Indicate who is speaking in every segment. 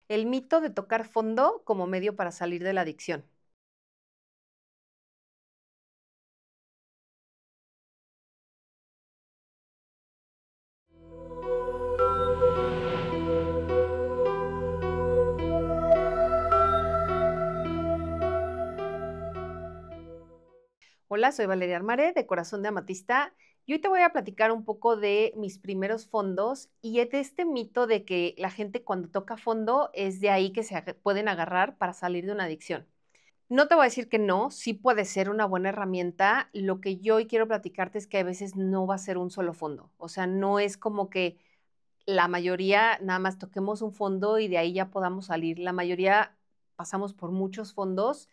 Speaker 1: El mito de tocar fondo como medio para salir de la adicción. Hola, soy Valeria Armare de Corazón de Amatista y hoy te voy a platicar un poco de mis primeros fondos y es de este mito de que la gente cuando toca fondo es de ahí que pueden agarrar para salir de una adicción. No te voy a decir que no, sí puede ser una buena herramienta. Lo que yo hoy quiero platicarte es que a veces no va a ser un solo fondo. O sea, no es como que la mayoría nada más toquemos un fondo y de ahí ya podamos salir. La mayoría pasamos por muchos fondos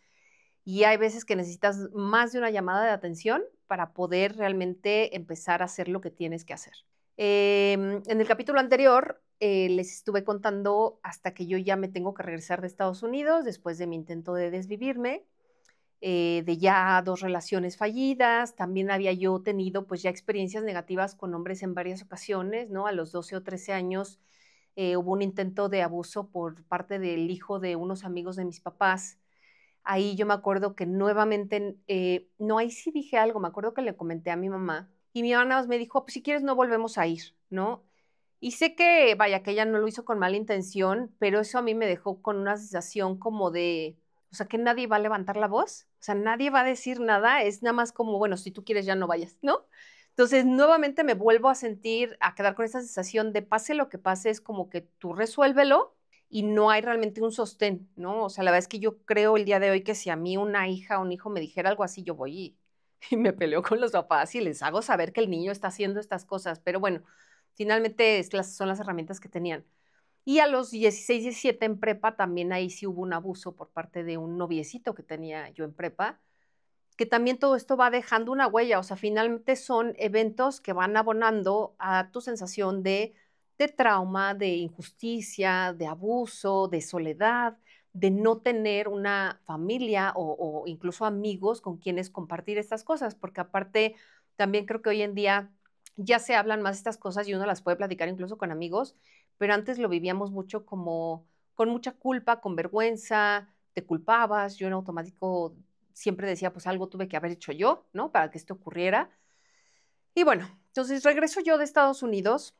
Speaker 1: y hay veces que necesitas más de una llamada de atención para poder realmente empezar a hacer lo que tienes que hacer. En el capítulo anterior les estuve contando hasta que yo ya me tengo que regresar de Estados Unidos después de mi intento de desvivirme, de ya 2 relaciones fallidas. También había yo tenido pues ya experiencias negativas con hombres en varias ocasiones, ¿no? A los 12 o 13 años hubo un intento de abuso por parte del hijo de unos amigos de mis papás. Ahí yo me acuerdo que nuevamente, no, ahí sí dije algo, me acuerdo que le comenté a mi mamá y mi mamá nada más me dijo, pues si quieres no volvemos a ir, ¿no? Y sé que, vaya, que ella no lo hizo con mala intención, pero eso a mí me dejó con una sensación como de, o sea, que nadie va a levantar la voz, o sea, nadie va a decir nada, es nada más como, bueno, si tú quieres ya no vayas, ¿no? Entonces, nuevamente me vuelvo a sentir, a quedar con esa sensación de pase lo que pase, es como que tú resuélvelo y no hay realmente un sostén, ¿no? O sea, la verdad es que yo creo el día de hoy que si a mí una hija o un hijo me dijera algo así, yo voy y me peleo con los papás y les hago saber que el niño está haciendo estas cosas. Pero bueno, finalmente son las herramientas que tenían. Y a los 16, 17 en prepa, también ahí sí hubo un abuso por parte de un noviecito que tenía yo en prepa, que también todo esto va dejando una huella. O sea, finalmente son eventos que van abonando a tu sensación de trauma, de injusticia, de abuso, de soledad, de no tener una familia o incluso amigos con quienes compartir estas cosas, porque aparte también creo que hoy en día ya se hablan más de estas cosas y uno las puede platicar incluso con amigos, pero antes lo vivíamos mucho como con mucha culpa, con vergüenza, te culpabas, yo en automático siempre decía, pues algo tuve que haber hecho yo, ¿no? Para que esto ocurriera. Y bueno, entonces regreso yo de Estados Unidos,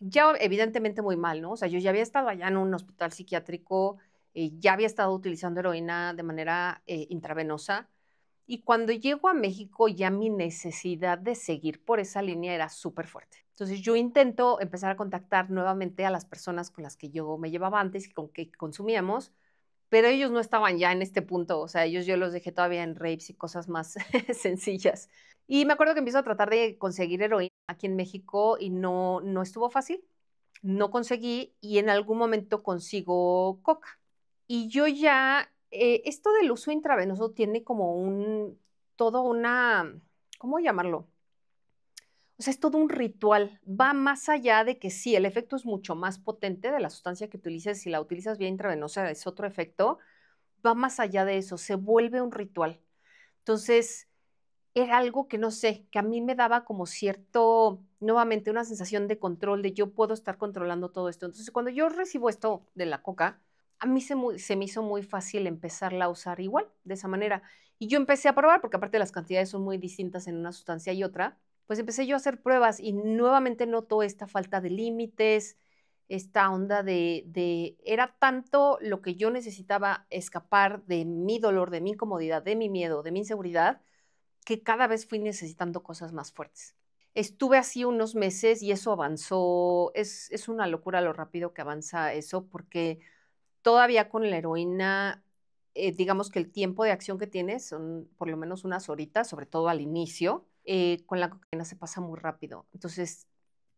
Speaker 1: ya evidentemente muy mal, ¿no? O sea, yo ya había estado allá en un hospital psiquiátrico, ya había estado utilizando heroína de manera intravenosa. Y cuando llego a México, ya mi necesidad de seguir por esa línea era súper fuerte. Entonces yo intento empezar a contactar nuevamente a las personas con las que yo me llevaba antes y con que consumíamos, pero ellos no estaban ya en este punto, o sea, ellos yo los dejé todavía en rapes y cosas más sencillas. Y me acuerdo que empiezo a tratar de conseguir heroína aquí en México y no estuvo fácil, no conseguí y en algún momento consigo coca. Y yo ya, esto del uso intravenoso tiene como todo una, ¿cómo llamarlo? O sea, es todo un ritual, va más allá de que sí, el efecto es mucho más potente de la sustancia que utilices, si la utilizas vía intravenosa es otro efecto, va más allá de eso, se vuelve un ritual. Entonces, era algo que no sé, que a mí me daba como cierto, nuevamente, una sensación de control, de yo puedo estar controlando todo esto. Entonces, cuando yo recibo esto de la coca, a mí se me hizo muy fácil empezarla a usar igual, de esa manera. Y yo empecé a probar, porque aparte las cantidades son muy distintas en una sustancia y otra, pues empecé yo a hacer pruebas y nuevamente noto esta falta de límites, esta onda era tanto lo que yo necesitaba escapar de mi dolor, de mi incomodidad, de mi miedo, de mi inseguridad, que cada vez fui necesitando cosas más fuertes. Estuve así unos meses y eso avanzó, es una locura lo rápido que avanza eso, porque todavía con la heroína, digamos que el tiempo de acción que tienes son por lo menos unas horitas, sobre todo al inicio, con la cocaína se pasa muy rápido. Entonces,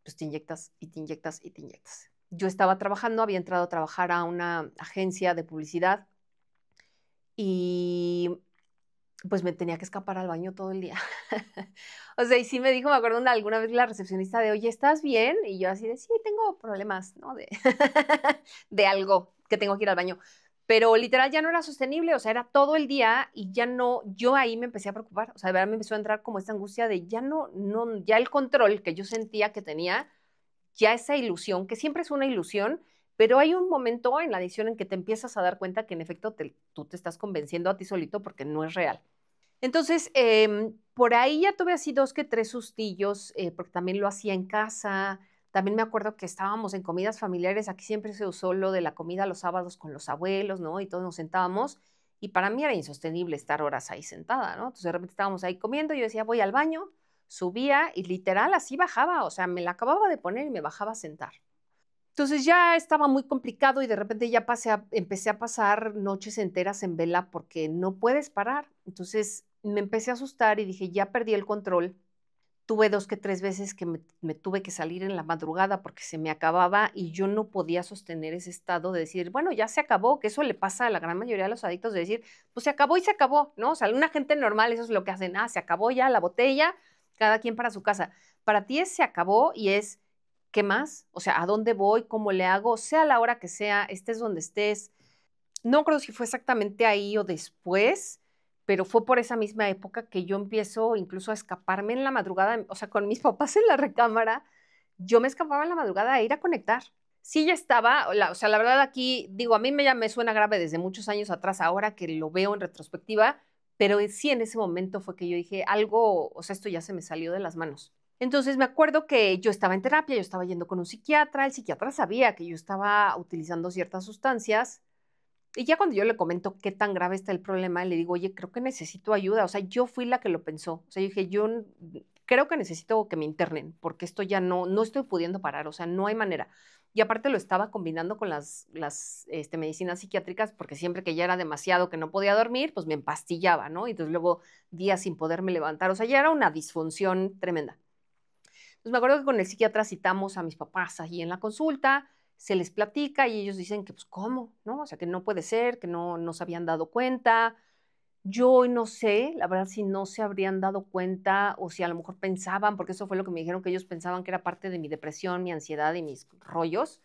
Speaker 1: pues te inyectas y te inyectas y te inyectas. Yo estaba trabajando, había entrado a trabajar a una agencia de publicidad y pues me tenía que escapar al baño todo el día. O sea, y sí me dijo, me acuerdo alguna vez la recepcionista de, oye, ¿estás bien? Y yo así de, sí, tengo problemas, ¿no? De algo que tengo que ir al baño. Pero literal ya no era sostenible, o sea, era todo el día y ya no, yo ahí me empecé a preocupar, o sea, de verdad me empezó a entrar como esta angustia de ya ya el control que yo sentía que tenía, ya esa ilusión, que siempre es una ilusión, Pero hay un momento en la adicción en que te empiezas a dar cuenta que en efecto tú te estás convenciendo a ti solito porque no es real. Entonces, por ahí ya tuve así 2 que 3 sustillos, porque también lo hacía en casa. También me acuerdo que estábamos en comidas familiares, aquí siempre se usó lo de la comida los sábados con los abuelos, ¿no? Y todos nos sentábamos, y para mí era insostenible estar horas ahí sentada, ¿no? Entonces, de repente estábamos ahí comiendo, y yo decía: "Voy al baño", subía y literal así bajaba, o sea, me la acababa de poner y me bajaba a sentar. Entonces, ya estaba muy complicado y de repente ya empecé a pasar noches enteras en vela porque no puedes parar. Entonces, me empecé a asustar y dije: "Ya perdí el control". Tuve 2 que 3 veces que me tuve que salir en la madrugada porque se me acababa y yo no podía sostener ese estado de decir: "Bueno, ya se acabó", que eso le pasa a la gran mayoría de los adictos, de decir: "Pues se acabó y se acabó", ¿no? O sea, una gente normal eso es lo que hacen: "Ah, se acabó ya la botella, cada quien para su casa". Para ti es se acabó y es, ¿qué más? O sea, ¿a dónde voy? ¿Cómo le hago? Sea la hora que sea, estés donde estés. No creo si fue exactamente ahí o después, pero fue por esa misma época que yo empiezo incluso a escaparme en la madrugada, o sea, con mis papás en la recámara, yo me escapaba en la madrugada a ir a conectar. Sí, ya estaba, o sea, la verdad aquí, digo, a mí ya me suena grave desde muchos años atrás, ahora que lo veo en retrospectiva, pero sí en ese momento fue que yo dije, algo, o sea, esto ya se me salió de las manos. Entonces me acuerdo que yo estaba en terapia, yo estaba yendo con un psiquiatra, el psiquiatra sabía que yo estaba utilizando ciertas sustancias, y ya cuando yo le comento qué tan grave está el problema, le digo: "Oye, creo que necesito ayuda". O sea, yo fui la que lo pensó. O sea, yo dije: Creo que necesito que me internen, porque esto ya no estoy pudiendo parar, o sea, no hay manera". Y aparte lo estaba combinando con las medicinas psiquiátricas, porque siempre que ya era demasiado, que no podía dormir, pues me empastillaba, ¿no? Y entonces luego días sin poderme levantar, o sea, ya era una disfunción tremenda. Pues me acuerdo que con el psiquiatra citamos a mis papás allí en la consulta, se les platica y ellos dicen que, pues, ¿cómo? ¿No? O sea, que no puede ser, que no se habían dado cuenta. Yo hoy no sé, la verdad, si no se habrían dado cuenta o si a lo mejor pensaban, porque eso fue lo que me dijeron, que ellos pensaban que era parte de mi depresión, mi ansiedad y mis rollos.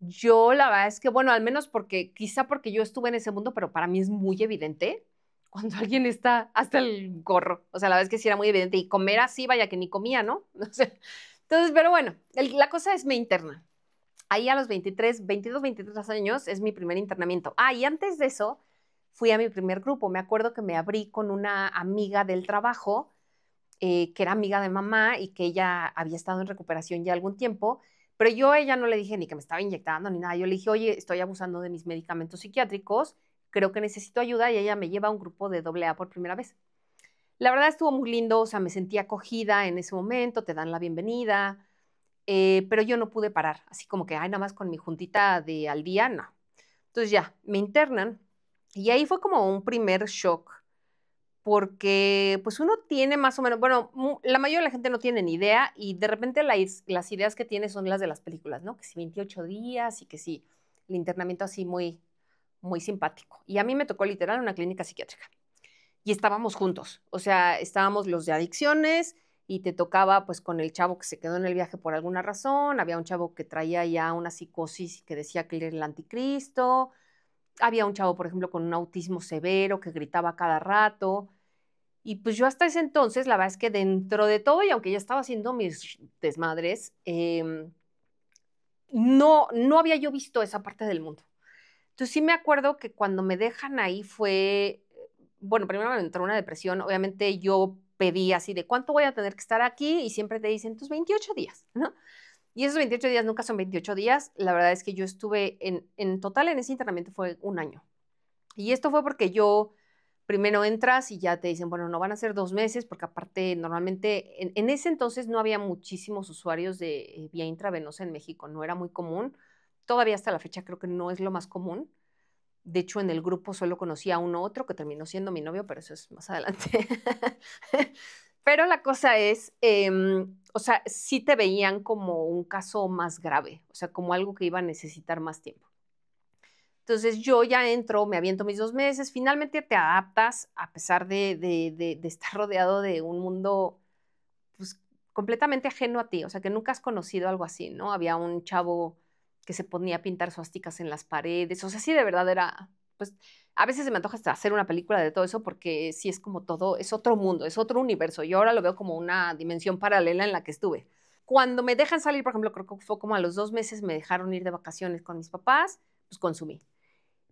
Speaker 1: Yo la verdad es que, bueno, al menos porque quizá porque yo estuve en ese mundo, pero para mí es muy evidente cuando alguien está hasta el gorro. O sea, la verdad es que sí era muy evidente. Y comer así, vaya que ni comía, ¿no? O sea, entonces, pero bueno, la cosa es me interna. Ahí a los 23, 22, 23 años es mi primer internamiento. Ah, y antes de eso fui a mi primer grupo. Me acuerdo que me abrí con una amiga del trabajo que era amiga de mamá y que ella había estado en recuperación ya algún tiempo, pero yo a ella no le dije ni que me estaba inyectando ni nada. Yo le dije: "Oye, estoy abusando de mis medicamentos psiquiátricos, creo que necesito ayuda", y ella me lleva a un grupo de AA por primera vez. La verdad estuvo muy lindo, o sea, me sentí acogida en ese momento, te dan la bienvenida, pero yo no pude parar, así como que, ay, nada más con mi juntita de al día, no. Entonces ya, me internan y ahí fue como un primer shock porque, pues, uno tiene más o menos, bueno, la mayoría de la gente no tiene ni idea, y de repente las ideas que tiene son las de las películas, ¿no? Que si 28 días y que si el internamiento así muy muy simpático. Y a mí me tocó literal una clínica psiquiátrica, y estábamos juntos, o sea, estábamos los de adicciones, y te tocaba, pues, con el chavo que se quedó en el viaje por alguna razón, había un chavo que traía ya una psicosis y que decía que él era el anticristo, había un chavo, por ejemplo, con un autismo severo que gritaba cada rato, y pues yo hasta ese entonces, la verdad es que dentro de todo, y aunque ya estaba haciendo mis desmadres, no había yo visto esa parte del mundo. Entonces sí me acuerdo que cuando me dejan ahí fue, bueno, primero me entró una depresión, obviamente yo pedí así de cuánto voy a tener que estar aquí y siempre te dicen tus 28 días, ¿no? Y esos 28 días nunca son 28 días, la verdad es que yo estuve en total en ese internamiento fue un año. Y esto fue porque yo primero entras y ya te dicen, bueno, no van a ser 2 meses, porque aparte normalmente en ese entonces no había muchísimos usuarios de vía intravenosa en México, no era muy común. Todavía hasta la fecha creo que no es lo más común. De hecho, en el grupo solo conocí a uno otro que terminó siendo mi novio, pero eso es más adelante. Pero la cosa es, o sea, sí te veían como un caso más grave, o sea, como algo que iba a necesitar más tiempo. Entonces yo ya entro, me aviento mis 2 meses, finalmente te adaptas a pesar de estar rodeado de un mundo, pues, completamente ajeno a ti, o sea, que nunca has conocido algo así, ¿no? Había un chavo que se ponía a pintar suásticas en las paredes, o sea, sí, de verdad era, pues, a veces se me antoja hasta hacer una película de todo eso, porque sí es como todo, es otro mundo, es otro universo. Yo ahora lo veo como una dimensión paralela en la que estuve. Cuando me dejan salir, por ejemplo, creo que fue como a los 2 meses me dejaron ir de vacaciones con mis papás, pues consumí.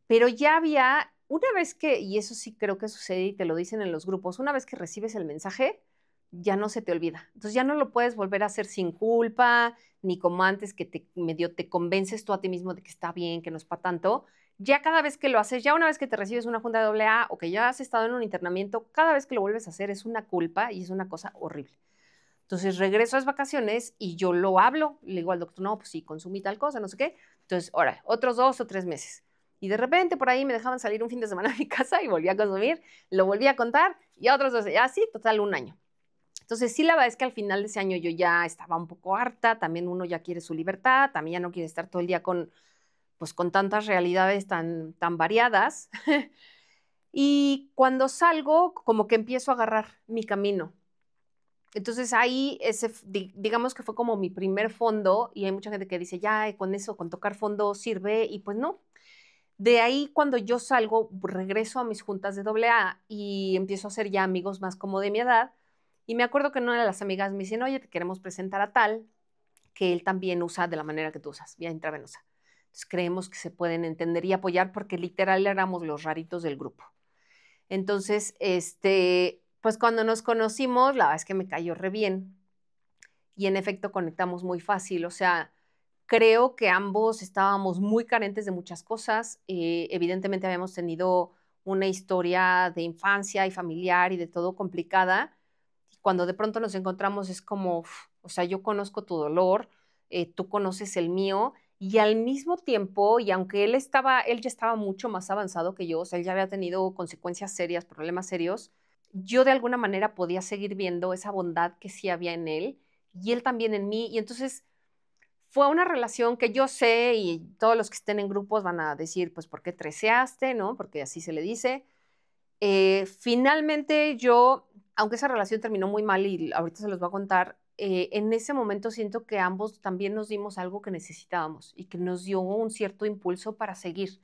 Speaker 1: Pero ya había, una vez que, y eso sí creo que sucede y te lo dicen en los grupos, una vez que recibes el mensaje, ya no se te olvida. Entonces ya no lo puedes volver a hacer sin culpa, ni como antes que te medio te convences tú a ti mismo de que está bien, que no es para tanto. Ya cada vez que lo haces, ya una vez que te recibes una junta de AA o que ya has estado en un internamiento, cada vez que lo vuelves a hacer es una culpa y es una cosa horrible. Entonces regreso a las vacaciones y yo lo hablo, le digo al doctor, no, pues sí, consumí tal cosa, no sé qué. Entonces, ahora, otros 2 o 3 meses. Y de repente por ahí me dejaban salir un fin de semana a mi casa y volví a consumir, lo volví a contar y otros 2, así, total, un año. Entonces, sí, la verdad es que al final de ese año yo ya estaba un poco harta, también uno ya quiere su libertad, también ya no quiere estar todo el día con, pues, con tantas realidades tan variadas. Y cuando salgo, como que empiezo a agarrar mi camino. Entonces ahí, digamos que fue como mi primer fondo y hay mucha gente que dice, ya, con eso, con tocar fondo sirve y pues no. De ahí cuando yo salgo, regreso a mis juntas de AA y empiezo a hacer ya amigos más como de mi edad. Y me acuerdo que una de las amigas me dicen, oye, te queremos presentar a tal, que él también usa de la manera que tú usas, vía intravenosa. Entonces creemos que se pueden entender y apoyar porque literal éramos los raritos del grupo. Entonces, pues cuando nos conocimos, la verdad es que me cayó re bien y en efecto conectamos muy fácil. O sea, creo que ambos estábamos muy carentes de muchas cosas. Evidentemente habíamos tenido una historia de infancia y familiar y de todo complicada. Cuando de pronto nos encontramos es como, o sea, yo conozco tu dolor, tú conoces el mío y al mismo tiempo, y aunque él ya estaba mucho más avanzado que yo, o sea, él ya había tenido consecuencias serias, problemas serios, yo de alguna manera podía seguir viendo esa bondad que sí había en él y él también en mí. Y entonces fue una relación que yo sé y todos los que estén en grupos van a decir, pues, ¿por qué treceaste? ¿No? Porque así se le dice. Finalmente yo, aunque esa relación terminó muy mal y ahorita se los voy a contar, en ese momento siento que ambos también nos dimos algo que necesitábamos y que nos dio un cierto impulso para seguir,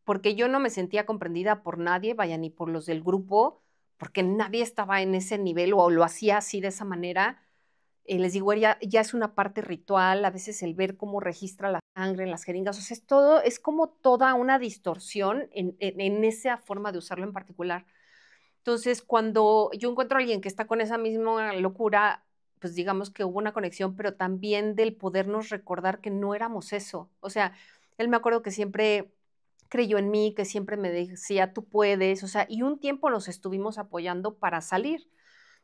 Speaker 1: porque yo no me sentía comprendida por nadie, vaya, ni por los del grupo, porque nadie estaba en ese nivel o lo hacía así de esa manera. Les digo, ya es una parte ritual, a veces el ver cómo registra la sangre en las jeringas, o sea, es como toda una distorsión en esa forma de usarlo en particular. Entonces, cuando yo encuentro a alguien que está con esa misma locura, pues digamos que hubo una conexión, pero también del podernos recordar que no éramos eso. O sea, él me acuerdo que siempre creyó en mí, que siempre me decía, tú puedes, o sea, y un tiempo nos estuvimos apoyando para salir.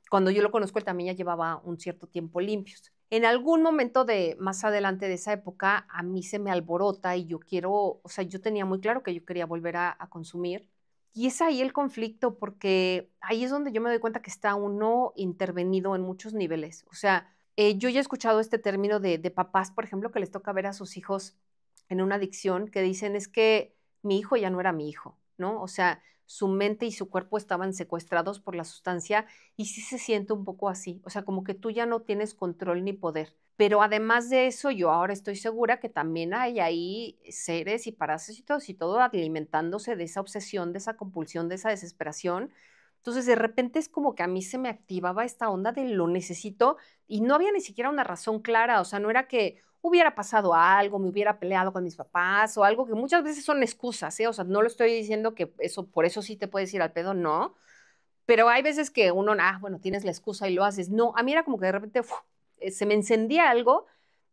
Speaker 1: Cuando yo lo conozco, él también ya llevaba un cierto tiempo limpios. En algún momento de más adelante de esa época, a mí se me alborota y yo quiero, o sea, yo tenía muy claro que yo quería volver a consumir. Y es ahí el conflicto, porque ahí es donde yo me doy cuenta que está uno intervenido en muchos niveles. O sea, yo ya he escuchado este término de papás, por ejemplo, que les toca ver a sus hijos en una adicción, que dicen es que mi hijo ya no era mi hijo, ¿no? O sea, su mente y su cuerpo estaban secuestrados por la sustancia y sí se siente un poco así, o sea, como que tú ya no tienes control ni poder. Pero además de eso, yo ahora estoy segura que también hay ahí seres y parásitos y todo alimentándose de esa obsesión, de esa compulsión, de esa desesperación. Entonces, de repente es como que a mí se me activaba esta onda de lo necesito y no había ni siquiera una razón clara, o sea, no era que hubiera pasado algo, me hubiera peleado con mis papás o algo que muchas veces son excusas, ¿eh? O sea, no lo estoy diciendo que eso, por eso sí te puedes ir al pedo, no, pero hay veces que uno, bueno, tienes la excusa y lo haces. No, a mí era como que de repente se me encendía algo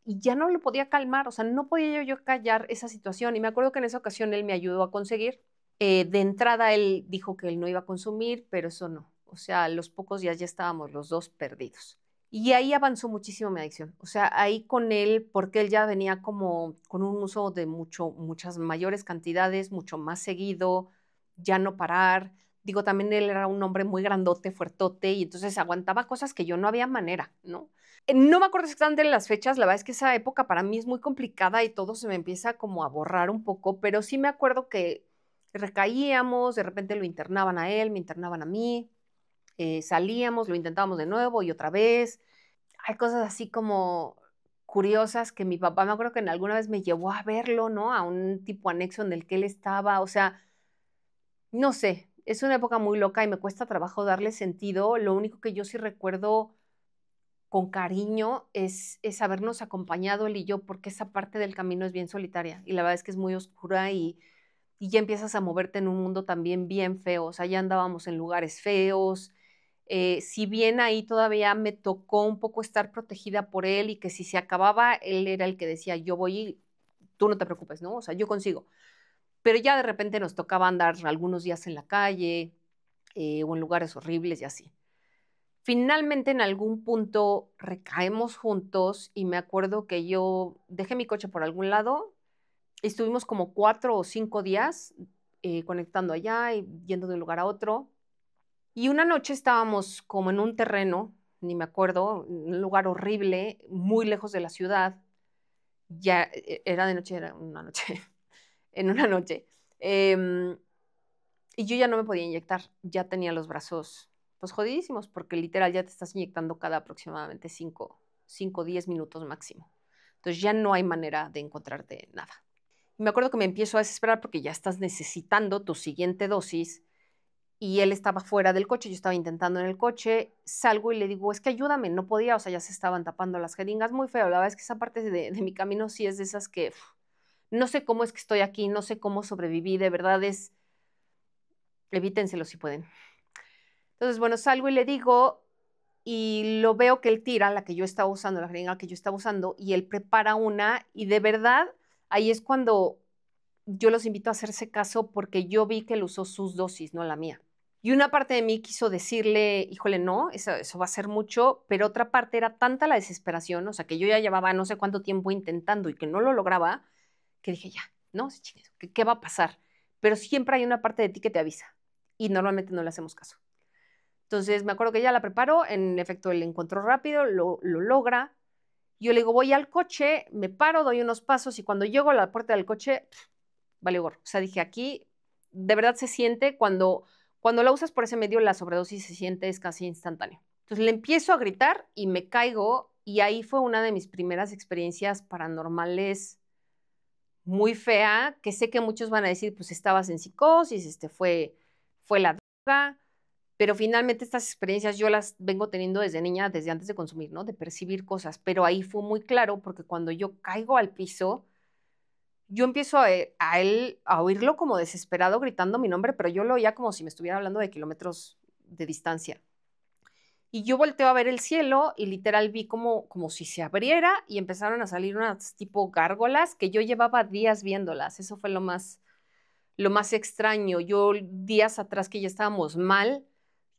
Speaker 1: y ya no lo podía calmar, o sea, no podía yo callar esa situación. Y me acuerdo que en esa ocasión él me ayudó a conseguir. De entrada él dijo que él no iba a consumir, pero eso no. O sea, a los pocos días ya estábamos los dos perdidos. Y ahí avanzó muchísimo mi adicción. O sea, ahí con él, porque él ya venía como con un uso de muchas mayores cantidades, mucho más seguido, ya no parar. Digo, también él era un hombre muy grandote, fuertote, y entonces aguantaba cosas que yo no había manera, ¿no? No me acuerdo exactamente de las fechas, la verdad es que esa época para mí es muy complicada y todo se me empieza como a borrar un poco, pero sí me acuerdo que recaíamos, de repente lo internaban a él, me internaban a mí, salíamos, lo intentábamos de nuevo y otra vez. Hay cosas así como curiosas que mi papá me acuerdo que en alguna vez me llevó a verlo, ¿no? A un tipo anexo en el que él estaba, o sea, no sé, es una época muy loca y me cuesta trabajo darle sentido. Lo único que yo sí recuerdo con cariño es habernos acompañado él y yo, porque esa parte del camino es bien solitaria y la verdad es que es muy oscura y ya empiezas a moverte en un mundo también bien feo, o sea, ya andábamos en lugares feos, si bien ahí todavía me tocó un poco estar protegida por él y que si se acababa, él era el que decía, yo voy y tú no te preocupes, ¿no? O sea, yo consigo. Pero ya de repente nos tocaba andar algunos días en la calle o en lugares horribles y así. Finalmente en algún punto recaemos juntos y me acuerdo que yo dejé mi coche por algún lado, estuvimos como 4 o 5 días conectando allá y yendo de un lugar a otro. Y una noche estábamos como en un terreno, ni me acuerdo, un lugar horrible, muy lejos de la ciudad. Ya era de noche, era una noche, en una noche. Em, y yo ya no me podía inyectar, ya tenía los brazos pues jodidísimos, porque literal ya te estás inyectando cada aproximadamente 10 minutos máximo. Entonces ya no hay manera de encontrarte nada. Y me acuerdo que me empiezo a desesperar porque ya estás necesitando tu siguiente dosis y él estaba fuera del coche, yo estaba intentando en el coche, salgo y le digo, es que ayúdame, no podía, o sea, ya se estaban tapando las jeringas, muy feo, la verdad es que esa parte de mi camino sí es de esas que no sé cómo es que estoy aquí, no sé cómo sobreviví, de verdad evítenselo si pueden. Entonces, bueno, salgo y le digo y lo veo que él tira la que yo estaba usando, la jeringa que yo estaba usando, y él prepara una y de verdad ahí es cuando yo los invito a hacerse caso porque yo vi que él usó sus dosis, no la mía. Y una parte de mí quiso decirle, híjole, no, eso va a ser mucho, pero otra parte era tanta la desesperación, o sea, que yo ya llevaba no sé cuánto tiempo intentando y que no lo lograba, que dije, ya, no, sí, chingues, ¿qué va a pasar? Pero siempre hay una parte de ti que te avisa y normalmente no le hacemos caso. Entonces me acuerdo que ella la preparó, en efecto el encontró rápido, lo logra. Yo le digo, voy al coche, me paro, doy unos pasos y cuando llego a la puerta del coche, vale gorro. O sea, dije, aquí de verdad se siente cuando la usas por ese medio, la sobredosis se siente, es casi instantáneo. Entonces le empiezo a gritar y me caigo y ahí fue una de mis primeras experiencias paranormales muy fea, que sé que muchos van a decir, pues estabas en psicosis, fue la droga, pero finalmente estas experiencias yo las vengo teniendo desde niña, desde antes de consumir, ¿no? De percibir cosas, pero ahí fue muy claro porque cuando yo caigo al piso, yo empiezo a oírlo como desesperado gritando mi nombre, pero yo lo oía como si me estuviera hablando de kilómetros de distancia. Y yo volteo a ver el cielo y literal vi como si se abriera y empezaron a salir unas tipo gárgolas que yo llevaba días viéndolas. Eso fue lo más extraño. Yo días atrás que ya estábamos mal,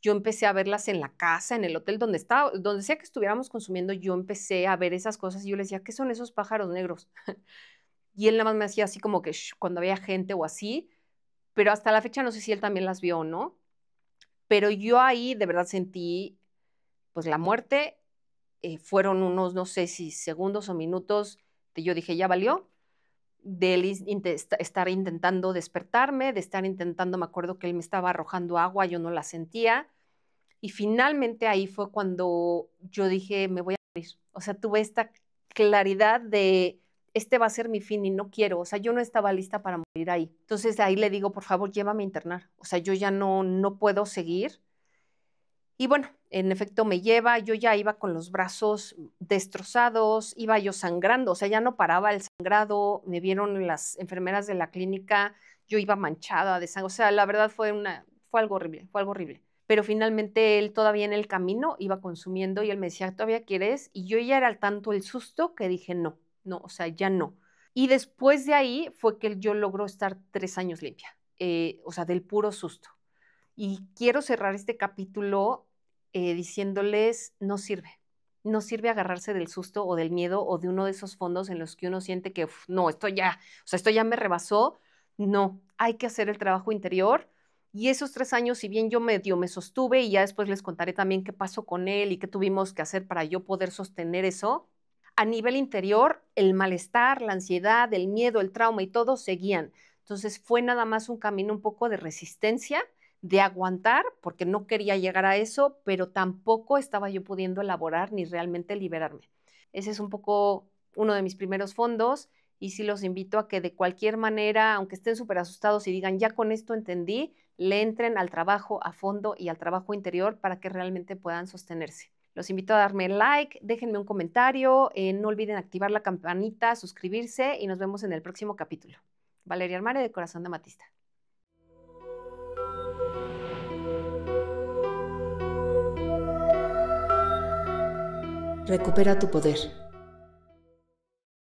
Speaker 1: yo empecé a verlas en la casa, en el hotel donde estaba, donde sea que estuviéramos consumiendo, yo empecé a ver esas cosas y yo le decía, ¿qué son esos pájaros negros? Y él nada más me hacía así como que cuando había gente o así, pero hasta la fecha no sé si él también las vio o no, pero yo ahí de verdad sentí pues la muerte, fueron unos, no sé si segundos o minutos, de yo dije, ya valió, de él estar intentando despertarme, de estar intentando, me acuerdo que él me estaba arrojando agua, yo no la sentía, y finalmente ahí fue cuando yo dije, me voy a morir. O sea, tuve esta claridad de, este va a ser mi fin y no quiero. O sea, yo no estaba lista para morir ahí. Entonces ahí le digo, por favor, llévame a internar. O sea, yo ya no puedo seguir. Y bueno, en efecto me lleva, yo ya iba con los brazos destrozados, iba yo sangrando, o sea, ya no paraba el sangrado, me vieron las enfermeras de la clínica, yo iba manchada de sangre, o sea, la verdad fue algo horrible, fue algo horrible. Pero finalmente él todavía en el camino iba consumiendo y él me decía, ¿todavía quieres? Y yo ya era tanto el susto que dije, no, no, o sea, ya no. Y después de ahí fue que yo logró estar 3 años limpia, o sea, del puro susto. Y quiero cerrar este capítulo diciéndoles, no sirve agarrarse del susto o del miedo o de uno de esos fondos en los que uno siente que, no, esto ya me rebasó. No, hay que hacer el trabajo interior. Y esos 3 años, si bien yo medio me sostuve y ya después les contaré también qué pasó con él y qué tuvimos que hacer para yo poder sostener eso, a nivel interior, el malestar, la ansiedad, el miedo, el trauma y todo seguían. Entonces fue nada más un camino un poco de resistencia, de aguantar, porque no quería llegar a eso, pero tampoco estaba yo pudiendo elaborar ni realmente liberarme. Ese es un poco uno de mis primeros fondos y sí los invito a que de cualquier manera, aunque estén súper asustados y digan, ya con esto entendí, le entren al trabajo a fondo y al trabajo interior para que realmente puedan sostenerse. Los invito a darme like, déjenme un comentario, no olviden activar la campanita, suscribirse y nos vemos en el próximo capítulo. Valeria Almare de Corazón de Amatista.
Speaker 2: Recupera tu poder.